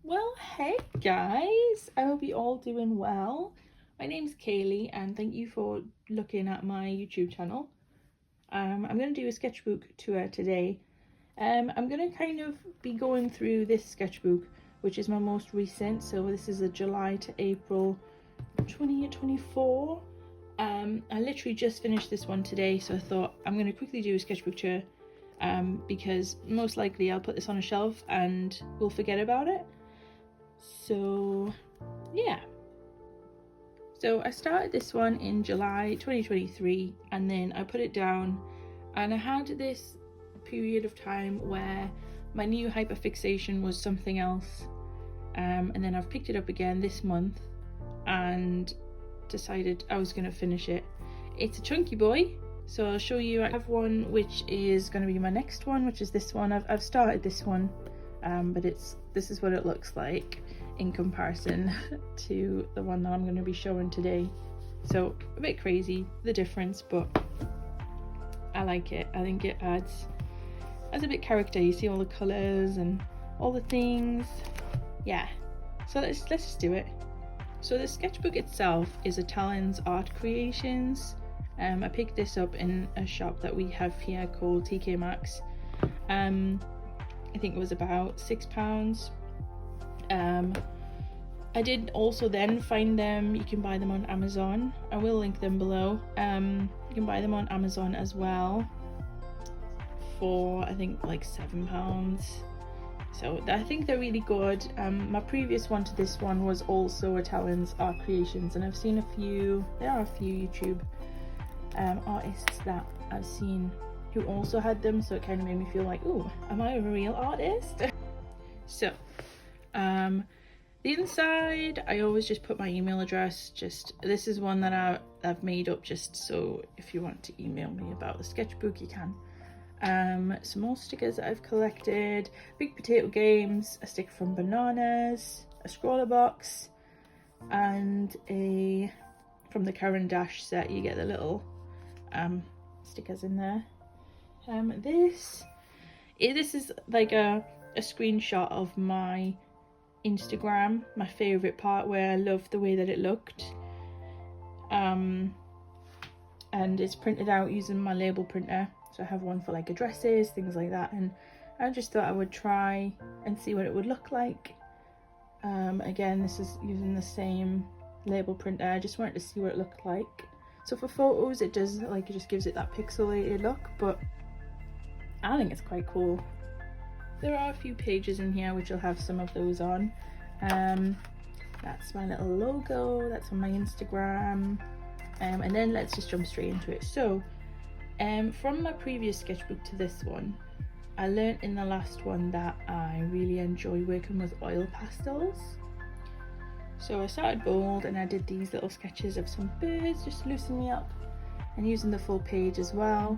Well, hey guys, I hope you're all doing well. My name's Kaylee and thank you for looking at my YouTube channel. I'm going to do a sketchbook tour today. I'm going to kind of be going through this sketchbook, which is my most recent, so this is a July to April 2024. I literally just finished this one today, so I thought I'm going to quickly do a sketchbook tour because most likely I'll put this on a shelf and we'll forget about it. So yeah, so I started this one in July 2023 and then I put it down, and I had this period of time where my new hyperfixation was something else, and then I've picked it up again this month and decided I was going to finish it. It's a chunky boy, so I'll show you. I have one which is going to be my next one, which is this one. I've started this one, but this is what it looks like in comparison to the one that I'm going to be showing today. So a bit crazy, the difference, but I like it. I think it adds a bit character. You see all the colours and all the things. Yeah, so let's just do it. So the sketchbook itself is a Talon's Art Creations. I picked this up in a shop that we have here called TK Maxx. I think it was about £6. I did also then find them, you can buy them on Amazon. I will link them below. You can buy them on Amazon as well for I think like £7. So I think they're really good. My previous one to this one was also a Talon's Art Creations, and I've seen there are a few YouTube artists that I've seen who also had them, so it kind of made me feel like, oh, am I a real artist? So the inside, I always just put my email address. This is one that I've made up just so if you want to email me about the sketchbook, you can. Some more stickers that I've collected, Big Potato Games, a sticker from Bananas, a scroller box, and from the Karen Dash set you get the little stickers in there. This is like a screenshot of my Instagram, my favourite part, where I loved the way that it looked. And it's printed out using my label printer. So I have one for like addresses, things like that, and I just thought I would try and see what it would look like. Again, this is using the same label printer. I just wanted to see what it looked like. So for photos, it just gives it that pixelated look, but I think it's quite cool. There are a few pages in here which will have some of those on. That's my little logo, that's on my Instagram. And then let's just jump straight into it. So from my previous sketchbook to this one, I learned in the last one that I really enjoy working with oil pastels. So I started bold and I did these little sketches of some birds just to loosen me up, and using the full page as well.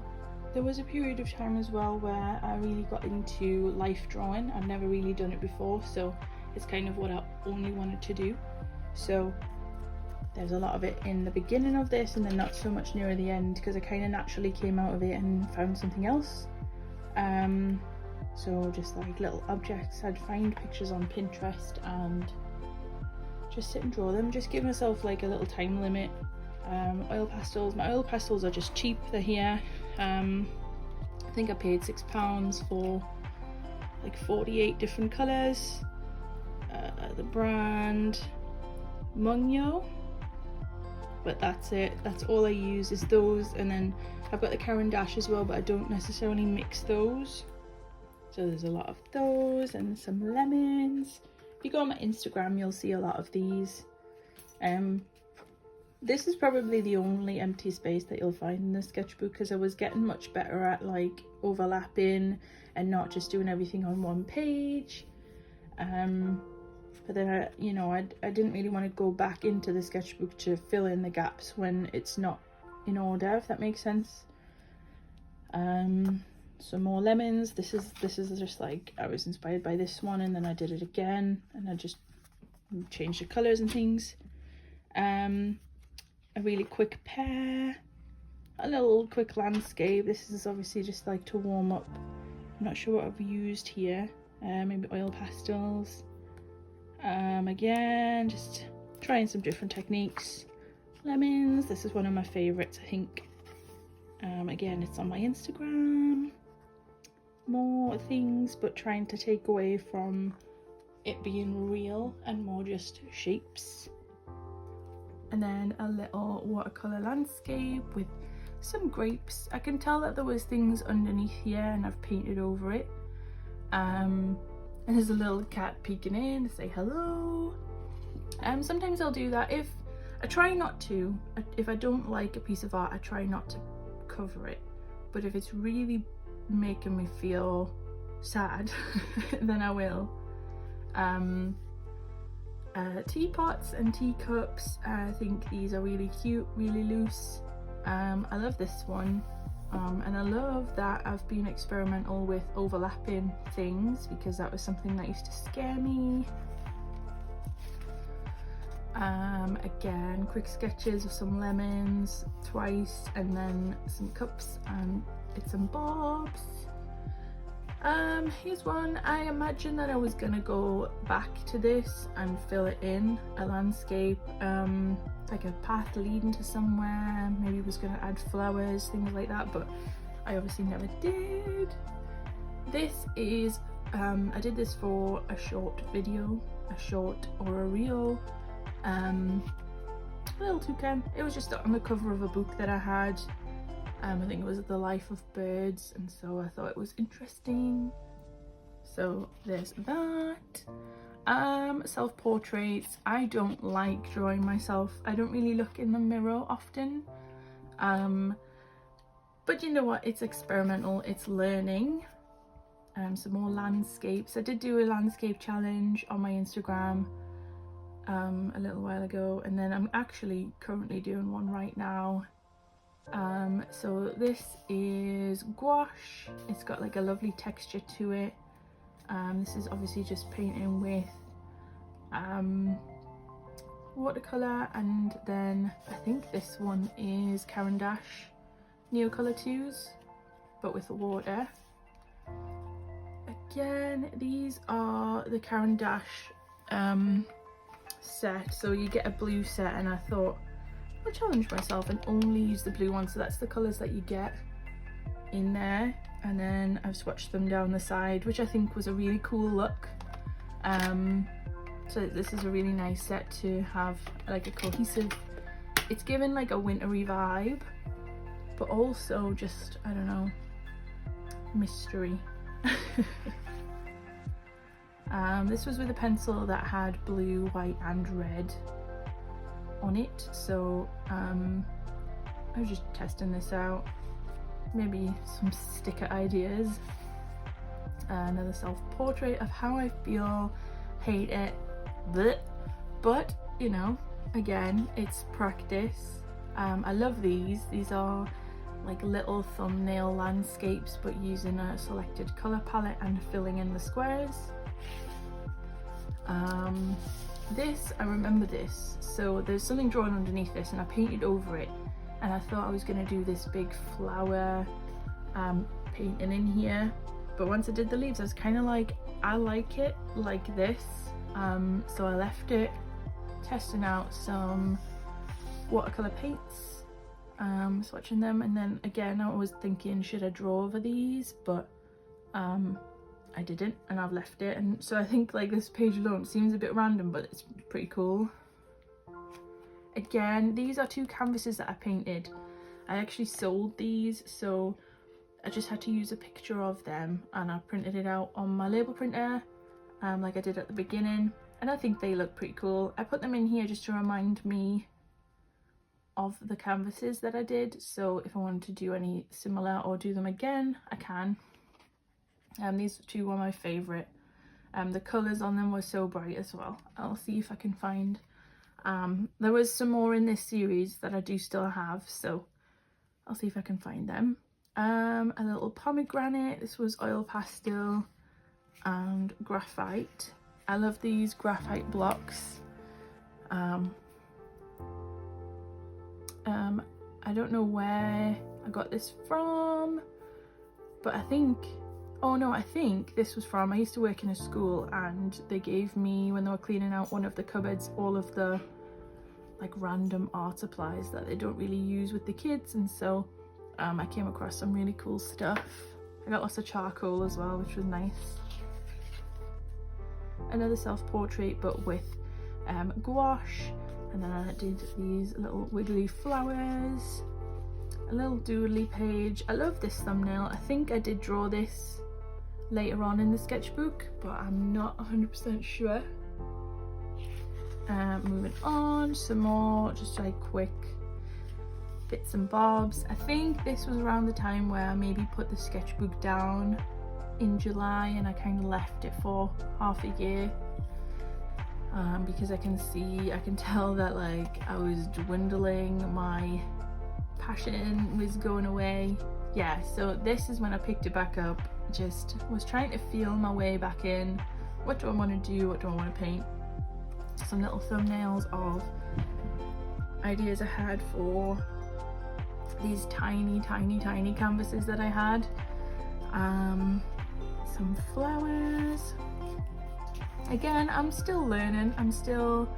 There was a period of time as well where I really got into life drawing. I've never really done it before, so it's kind of what I only wanted to do. So there's a lot of it in the beginning of this and then not so much near the end, because I kind of naturally came out of it and found something else. So just like little objects, I'd find pictures on Pinterest and just sit and draw them, just give myself like a little time limit. Oil pastels, my oil pastels are just cheap, they're here. I think I paid £6 for like 48 different colours. The brand Mungyo, but that's it. That's all I use is those, and then I've got the Karen Dash as well, but I don't necessarily mix those. So there's a lot of those and some lemons. If you go on my Instagram, you'll see a lot of these. This is probably the only empty space that you'll find in the sketchbook, because I was getting much better at like overlapping and not just doing everything on one page. But then I didn't really want to go back into the sketchbook to fill in the gaps when it's not in order, if that makes sense. Some more lemons. This is just like, I was inspired by this one and then I did it again and I just changed the colours and things. A really quick pear, a little quick landscape. This is obviously just like to warm up. I'm not sure what I've used here. Maybe oil pastels. Again, just trying some different techniques. Lemons, this is one of my favorites, I think. Again, it's on my Instagram. More things, but trying to take away from it being real and more just shapes. And then a little watercolour landscape with some grapes. I can tell that there was things underneath here and I've painted over it. And there's a little cat peeking in to say hello. Sometimes I'll do that. If I try not to, if I don't like a piece of art, I try not to cover it. But if it's really making me feel sad, then I will. Teapots and teacups, I think these are really cute, really loose. I love this one, and I love that I've been experimental with overlapping things because that was something that used to scare me. Again, quick sketches of some lemons twice, and then some cups and bits and bobs. Here's one. I imagine that I was gonna go back to this and fill it in, a landscape, like a path leading to somewhere. Maybe was gonna add flowers, things like that, but I obviously never did. This is, I did this for a short video, a short or a reel. A little toucan. It was just on the cover of a book that I had. I think it was The Life of Birds, and so I thought it was interesting. So there's that. Self-portraits. I don't like drawing myself. I don't really look in the mirror often. But you know what? It's experimental. It's learning. Some more landscapes. I did do a landscape challenge on my Instagram a little while ago, and then I'm actually currently doing one right now. So this is gouache. It's got like a lovely texture to it. This is obviously just painting with watercolour, and then I think this one is Caran d'Ache Neocolor 2s, but with water. Again, these are the Caran d'Ache set, so you get a blue set, and I thought I'll challenge myself and only use the blue one, so that's the colours that you get in there. And then I've swatched them down the side, which I think was a really cool look. So this is a really nice set to have, like a cohesive, it's given like a wintry vibe, but also just, I don't know, mystery. This was with a pencil that had blue, white and red on it, so I was just testing this out, maybe some sticker ideas. Another self-portrait of how I feel, hate it, bleh. But you know, again, it's practice. I love these are like little thumbnail landscapes, but using a selected colour palette and filling in the squares. This, I remember this, so there's something drawn underneath this and I painted over it, and I thought I was going to do this big flower painting in here, but once I did the leaves I was kind of like, I like it like this, so I left it, testing out some watercolour paints, swatching them, and then again I was thinking, should I draw over these, but I didn't, and I've left it. And so I think like this page alone seems a bit random, but it's pretty cool. Again, these are two canvases that I painted. I actually sold these, so I just had to use a picture of them, and I printed it out on my label printer, like I did at the beginning, and I think they look pretty cool. I put them in here just to remind me of the canvases that I did, so if I wanted to do any similar or do them again, I can. These two were my favourite. The colours on them were so bright as well. I'll see if I can find, there was some more in this series that I do still have, so I'll see if I can find them. A little pomegranate. This was oil pastel and graphite. I love these graphite blocks. I don't know where I got this from, but I think, Oh no, I think this was from, I used to work in a school and they gave me, when they were cleaning out one of the cupboards, all of the like random art supplies that they don't really use with the kids, and so I came across some really cool stuff. I got lots of charcoal as well, which was nice. Another self-portrait but with gouache, and then I did these little wiggly flowers, a little doodly page. I love this thumbnail. I think I did draw this later on in the sketchbook, but I'm not 100% sure. Moving on, some more just like quick bits and bobs. I think this was around the time where I maybe put the sketchbook down in July and I kind of left it for half a year, because I can tell that like I was dwindling, my passion was going away. Yeah, so this is when I picked it back up, just was trying to feel my way back in. What do I want to do? What do I want to paint? Some little thumbnails of ideas I had for these tiny canvases that I had. Some flowers. Again, I'm still learning, I'm still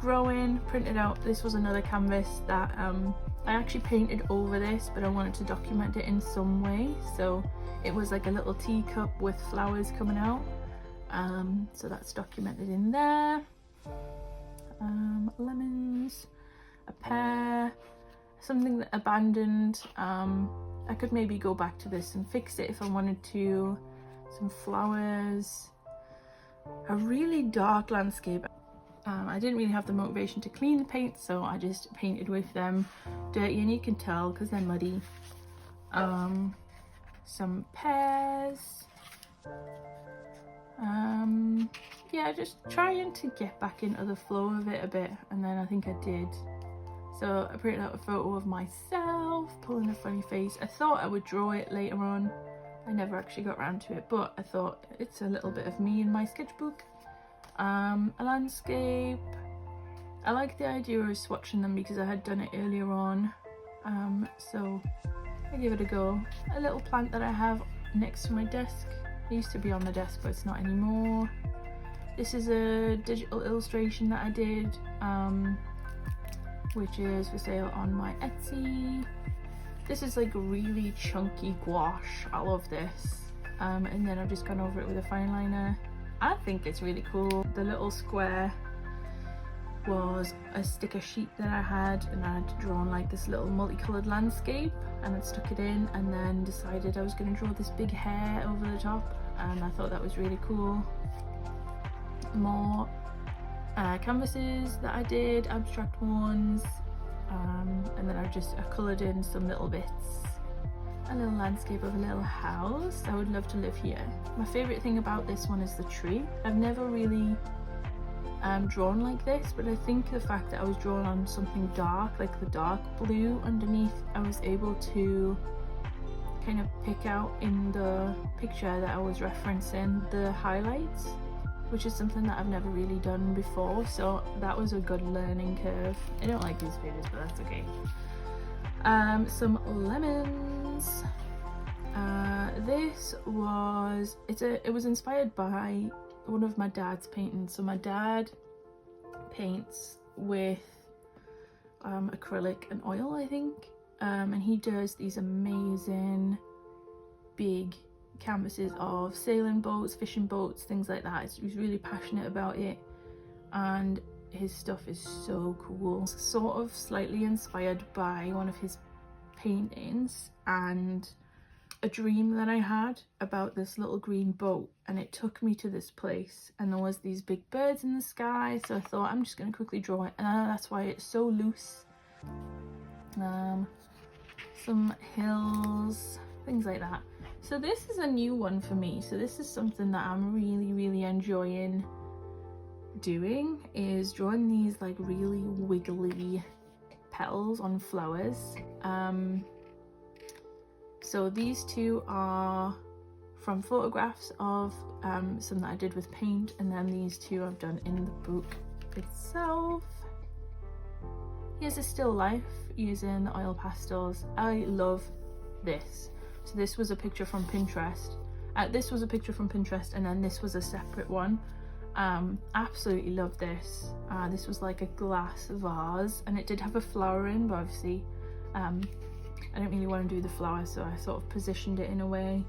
growing. Printed out, this was another canvas that I actually painted over this, but I wanted to document it in some way, so it was like a little teacup with flowers coming out, so that's documented in there. Lemons, a pear, something that abandoned. I could maybe go back to this and fix it if I wanted to. Some flowers, a really dark landscape. I didn't really have the motivation to clean the paint, so I just painted with them dirty, and you can tell because they're muddy. Some pears. Yeah, just trying to get back into the flow of it a bit, and then I think I did. So I printed out a photo of myself pulling a funny face. I thought I would draw it later on. I never actually got around to it, but I thought it's a little bit of me in my sketchbook. A landscape. I like the idea of swatching them because I had done it earlier on, so I gave it a go. A little plant that I have next to my desk. It used to be on the desk, but it's not anymore. This is a digital illustration that I did, which is for sale on my Etsy. This is like really chunky gouache. I love this. And then I've just gone over it with a fine liner. I think it's really cool. The little square was a sticker sheet that I had, and I had drawn like this little multicolored landscape, and I stuck it in, and then decided I was going to draw this big hair over the top, and I thought that was really cool. More canvases that I did, abstract ones, and then I coloured in some little bits. A little landscape of a little house. I would love to live here. My favourite thing about this one is the tree. I've never really drawn like this, but I think the fact that I was drawn on something dark, like the dark blue underneath, I was able to kind of pick out in the picture that I was referencing the highlights, which is something that I've never really done before, so that was a good learning curve. I don't like these figures, but that's okay. Some lemons. It was inspired by one of my dad's paintings. So my dad paints with acrylic and oil, I think, and he does these amazing big canvases of sailing boats, fishing boats, things like that. He's really passionate about it, and his stuff is so cool. Sort of slightly inspired by one of his paintings and a dream that I had about this little green boat, and it took me to this place, and there was these big birds in the sky, so I thought I'm just going to quickly draw it, and that's why it's so loose. Some hills, things like that. So this is a new one for me, so this is something that I'm really enjoying doing, is drawing these like really wiggly petals on flowers. So these two are from photographs of some that I did with paint, and then these two I've done in the book itself. Here's a still life using the oil pastels. I love this. So this was a picture from Pinterest, This was a picture from Pinterest, and then this was a separate one. Absolutely love this. This was like a glass vase, and it did have a flower in, but obviously I didn't really want to do the flower, so I sort of positioned it in a way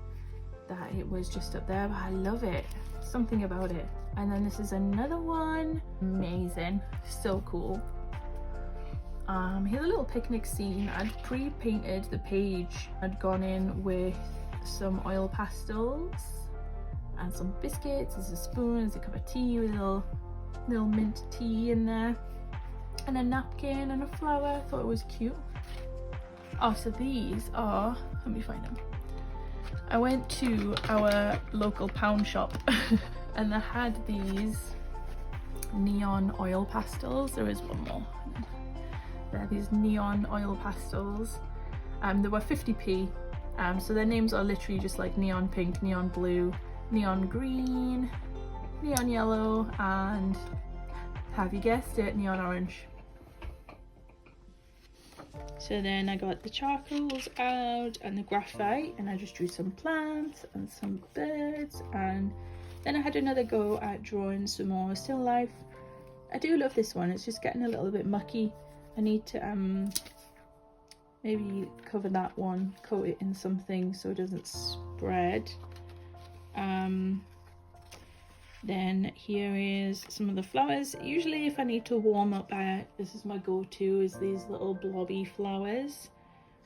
that it was just up there, but I love it. Something about it. And then this is another one. Amazing. So cool. Here's a little picnic scene. I'd pre-painted the page. I'd gone in with some oil pastels and some biscuits. There's a spoon, there's a cup of tea with a little mint tea in there, and a napkin and a flower. I thought it was cute. Oh, so these are, let me find them. I went to our local pound shop and they had these neon oil pastels. There is one more. There are these neon oil pastels. They were 50p. So their names are literally just like neon pink, neon blue, neon green, neon yellow, and have you guessed it, neon orange. So then I got the charcoals out and the graphite, and I just drew some plants and some birds, and then I had another go at drawing some more still life. I do love this one. It's just getting a little bit mucky. I need to maybe cover that one, coat it in something so it doesn't spread. Then here is some of the flowers. Usually if I need to warm up, this is my go-to, is these little blobby flowers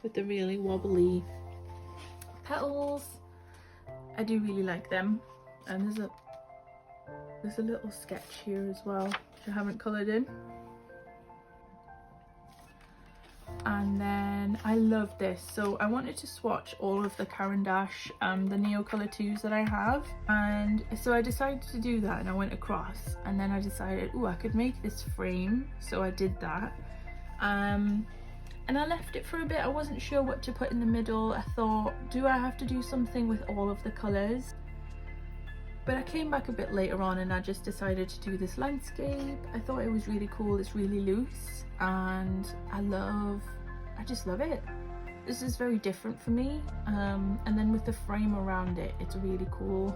with the really wobbly petals. I do really like them. And there's a little sketch here as well, which I haven't coloured in. And then I love this. So I wanted to swatch all of the Caran d'Ache, the Neo Colour 2s that I have. And so I decided to do that, and I went across, and then I decided, oh, I could make this frame. So I did that. And I left it for a bit. I wasn't sure what to put in the middle. I thought, do I have to do something with all of the colours? But I came back a bit later on and I just decided to do this landscape. I thought it was really cool. It's really loose, and I just love it. This is very different for me. And then with the frame around it, it's really cool.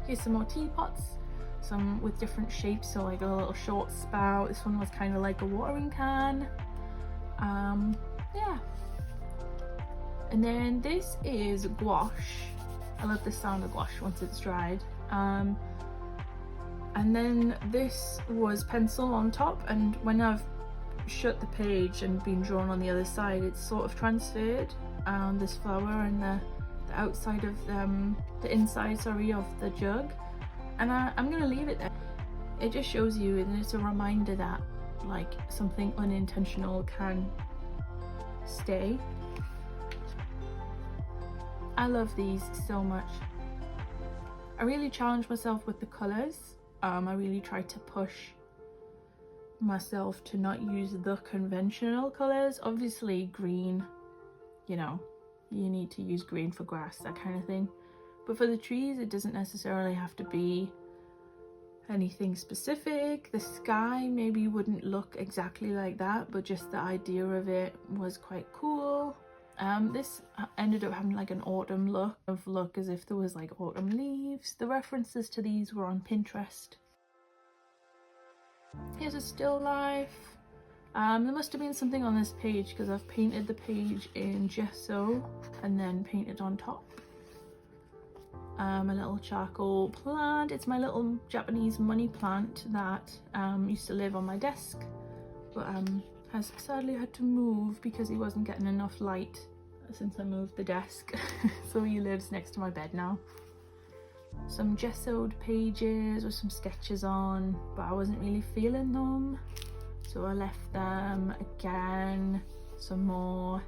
Here's some more teapots, some with different shapes. So like a little short spout. This one was kind of like a watering can. Yeah. And then this is gouache. I love the sound of gouache once it's dried. And then this was pencil on top, and when I've shut the page and been drawn on the other side, it's sort of transferred this flower and the outside of the inside, sorry, of the jug. And I'm gonna leave it there. It just shows you, and it's a reminder that like something unintentional can stay. I love these so much. I really challenged myself with the colours. I really tried to push myself to not use the conventional colours. Obviously green, you know, you need to use green for grass, that kind of thing. But for the trees, it doesn't necessarily have to be anything specific. The sky maybe wouldn't look exactly like that, but just the idea of it was quite cool. This ended up having like an autumn look as if there was like autumn leaves. The references to these were on Pinterest. Here's a still life. There must have been something on this page because I've painted the page in gesso and then painted on top. A little charcoal plant. It's my little Japanese money plant that used to live on my desk, but has sadly had to move because he wasn't getting enough light since I moved the desk. So he lives next to my bed now. Some gessoed pages with some sketches on, but I wasn't really feeling them, so I left them. Again, some more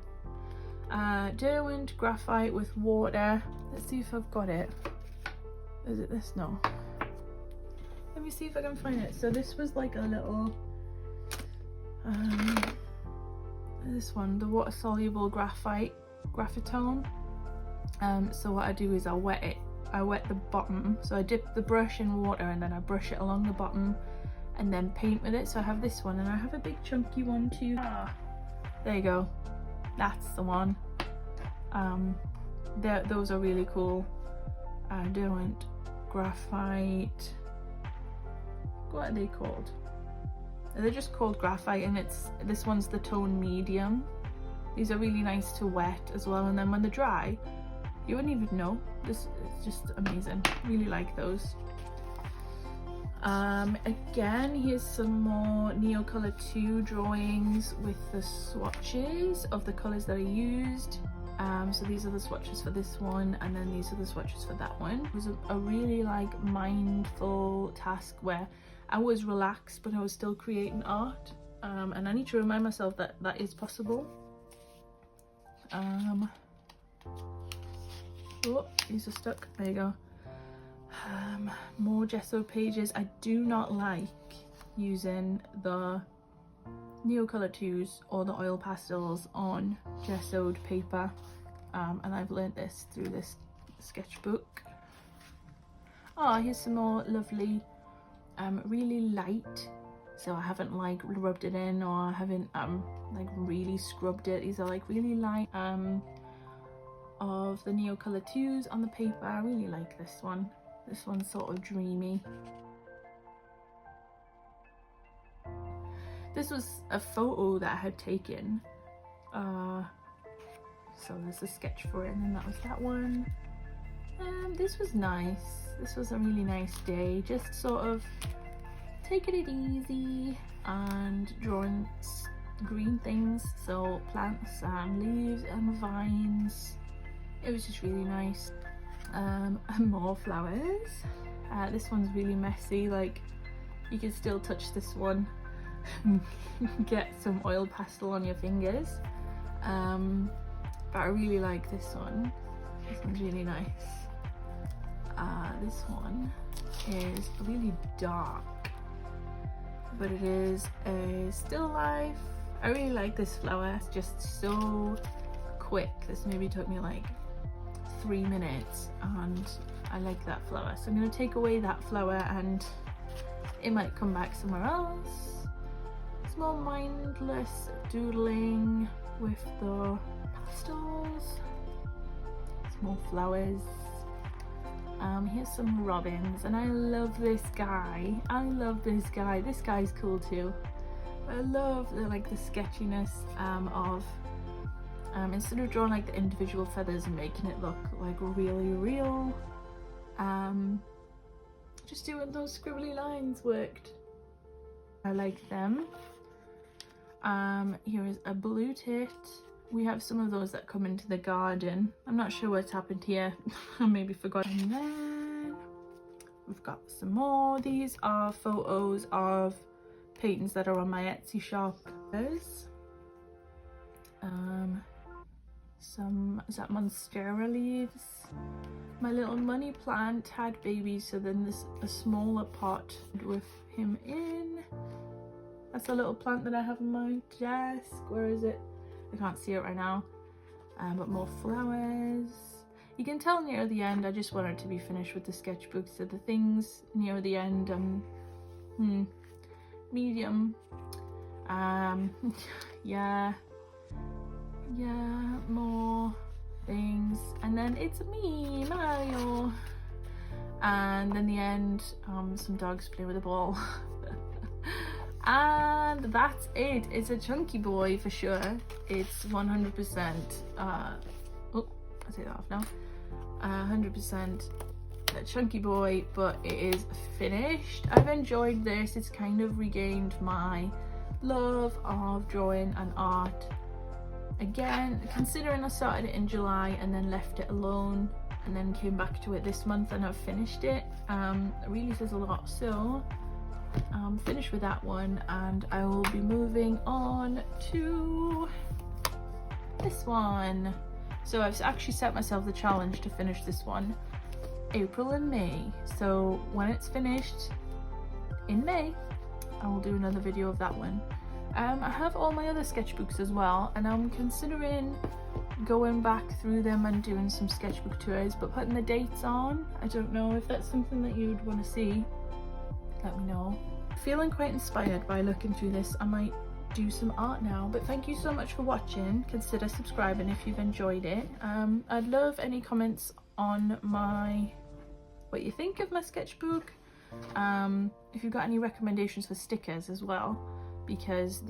Derwent graphite with water. Let's see if I've got it. Is it this? No. Let me see if I can find it. So this was like a little this one, the water soluble graphitone. So what I do is I wet the bottom, so I dip the brush in water and then I brush it along the bottom and then paint with it. So I have this one, and I have a big chunky one too. There you go, that's the one. those are really cool. Different graphite, what are they called? They're just called graphite, and this one's the tone medium. These are really nice to wet as well, and then when they're dry you wouldn't even know. This is just amazing. Really like those. Again, here's some more Neocolor 2 drawings with the swatches of the colours that I used. So these are the swatches for this one, and then these are the swatches for that one. It was a really like mindful task where I was relaxed but I was still creating art, and I need to remind myself that that is possible. Oh, these are stuck. There you go. More gesso pages. I do not like using the Neocolor 2s or the oil pastels on gessoed paper, and I've learnt this through this sketchbook. Oh, here's some more lovely, really light, so I haven't like rubbed it in, or I haven't like really scrubbed it. These are like really light of the Neocolor 2s on the paper. I really like this one. This one's sort of dreamy. This was a photo that I had taken, so there's a sketch for it, and then that was that one. This was nice. This was a really nice day, just sort of taking it easy and drawing green things, so plants and leaves and vines. It was just really nice. And more flowers. This one's really messy, like you can still touch this one, get some oil pastel on your fingers, but I really like this one. This one's really nice. This one is really dark, but it is a still life. I really like this flower. It's just so quick. This maybe took me like 3 minutes, and I like that flower, so I'm going to take away that flower and it might come back somewhere else. Small mindless doodling with the pastels, small flowers. Here's some robins, and I love this guy. I love this guy. This guy's cool too. I love the like the sketchiness of instead of drawing like the individual feathers and making it look like really real, just doing those scribbly lines worked. I like them. Here is a blue tit. We have some of those that come into the garden. I'm not sure what's happened here. I maybe forgot. And then we've got some more. These are photos of paintings that are on my Etsy shop. There's some, is that monstera leaves? My little money plant had babies, so then there's a smaller pot with him in. That's a little plant that I have on my desk. Where is it? I can't see it right now. But more flowers. You can tell near the end I just wanted to be finished with the sketchbook, so the things near the end medium. Yeah, more things, and then it's me, Mario, and then the end, some dogs play with a ball. And that's it. It's a chunky boy for sure. It's 100% oh, I'll take that off now. 100% a chunky boy, but it is finished. I've enjoyed this. It's kind of regained my love of drawing and art again, considering I started it in July and then left it alone and then came back to it this month and I've finished it. It really says a lot. So I'm finished with that one, and I will be moving on to this one. So I've actually set myself the challenge to finish this one April and May. So when it's finished in May, I will do another video of that one. I have all my other sketchbooks as well, and I'm considering going back through them and doing some sketchbook tours, but putting the dates on. I don't know if that's something that you'd want to see. Let me know. Feeling quite inspired by looking through this. I might do some art now. But thank you so much for watching. Consider subscribing if you've enjoyed it. I'd love any comments on what you think of my sketchbook. If you've got any recommendations for stickers as well, because